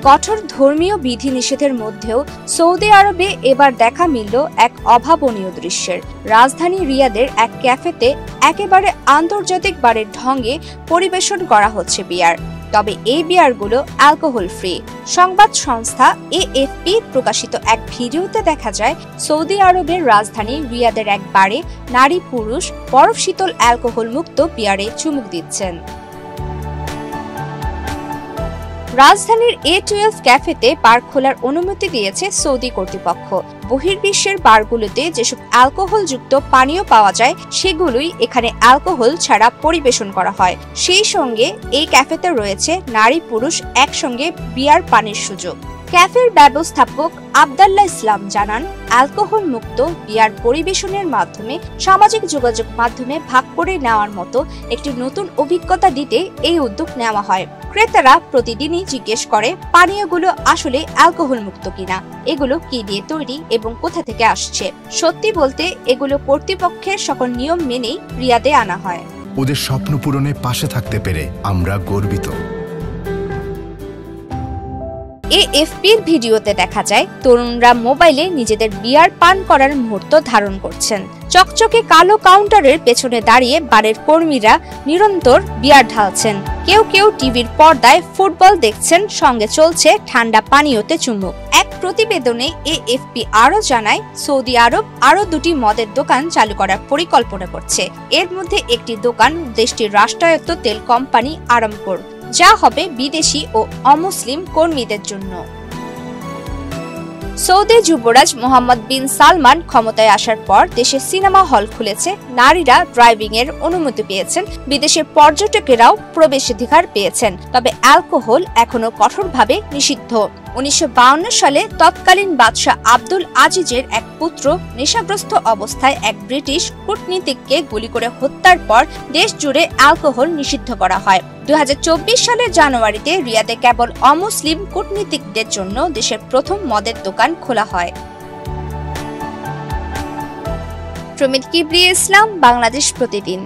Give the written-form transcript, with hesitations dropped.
কঠোর ধর্মীয় বিধিনিষেধের মধ্যেও সৌদি আরবে এবার দেখা মিলল এক অভাবনীয় দৃশ্যের। রাজধানী রিয়াদের এক ক্যাফেতে একেবারে আন্তর্জাতিক বারের ঢঙে পরিবেশন করা হচ্ছে বিয়ার। তবে এই বিয়ারগুলো অ্যালকোহল ফ্রি। সংবাদ সংস্থা এএফপি প্রকাশিত এক ভিডিওতে দেখা যায় সৌদি আরবের রাজধানী রিয়াদের এক বারে নারী পুরুষ বরফ শীতল অ্যালকোহল মুক্ত বিয়ারে চুমুক দিচ্ছেন। রাজধানীর A12 ক্যাফেতে বার খোলার অনুমতি দিয়েছে সৌদি কর্তৃপক্ষ। বহির্বিশ্বের বারগুলোতে যেসব অ্যালকোহলযুক্ত পানীয় পাওয়া যায় সেগুলোই এখানে অ্যালকোহল ছাড়া পরিবেশন করা হয়। সেই সঙ্গে এই ক্যাফেতে রয়েছে নারী পুরুষ একসঙ্গে বিয়ার পানের সুযোগ। ক্যাফের ব্যবস্থাপক আবদুল্লাহ ইসলাম জানান, অ্যালকোহল মুক্ত বিয়ার পরিবেশনের মাধ্যমে সামাজিক যোগাযোগ মাধ্যমে ভাগ করে নেওয়ার মতো একটি নতুন অভিজ্ঞতা দিতে এই উদ্যোগ নেওয়া হয়। ক্রেতারা প্রতিদিনই জিজ্ঞেস করে পানীয়গুলো আসলে অ্যালকোহল মুক্ত কিনা, এগুলো কি দিয়ে তৈরি এবং কোথা থেকে আসছে। সত্যি বলতে এগুলো কর্তৃপক্ষের সকল নিয়ম মেনেই রিয়াদে আনা হয়। ওদের স্বপ্ন পূরণে পাশে থাকতে পেরে আমরা গর্বিত। এএফপির ভিডিওতে দেখা যায় তরুণরা মোবাইলে নিজেদের বিয়ার পান করার মুহূর্ত ধারণ করছেন। চকচকে কালো কাউন্টারের পেছনে দাঁড়িয়ে বারের কর্মীরা নিরন্তর বিয়ার ঢালছেন। কেউ কেউ টিভির পর্দায় ফুটবল দেখছেন, সঙ্গে চলছে ঠান্ডা পানীয়তে চুমুক। এক প্রতিবেদনে এএফপি আরও জানায়, সৌদি আরব আরও 2টি মদের দোকান চালু করার পরিকল্পনা করছে। এর মধ্যে একটি দোকান দেশটির রাষ্ট্রায়ত্ত তেল কোম্পানি আরামকোর, যা হবে বিদেশি ও অমুসলিম কর্মীদের জন্য। সৌদি যুবরাজ মোহাম্মদ বিন সালমান ক্ষমতায় আসার পর দেশে সিনেমা হল খুলেছে, নারীরা ড্রাইভিং এর অনুমতি পেয়েছেন, বিদেশের পর্যটকেরাও প্রবেশাধিকার পেয়েছেন। তবে অ্যালকোহল এখনো কঠোরভাবে নিষিদ্ধ। 1952 সালে তৎকালীন বাদশাহ আব্দুল আজিজের এক পুত্র নেশাগ্রস্ত অবস্থায় এক ব্রিটিশ কূটনীতিককে গুলি করে হত্যার পর দেশ জুড়ে অ্যালকোহল নিষিদ্ধ করা হয়। 2024 সালের জানুয়ারিতে রিয়াদে কেবল অমুসলিম কূটনীতিকদের জন্য দেশের প্রথম মদের দোকান খোলা হয়। প্রমিত কিবরিয়া ইসলাম, বাংলাদেশ প্রতিদিন।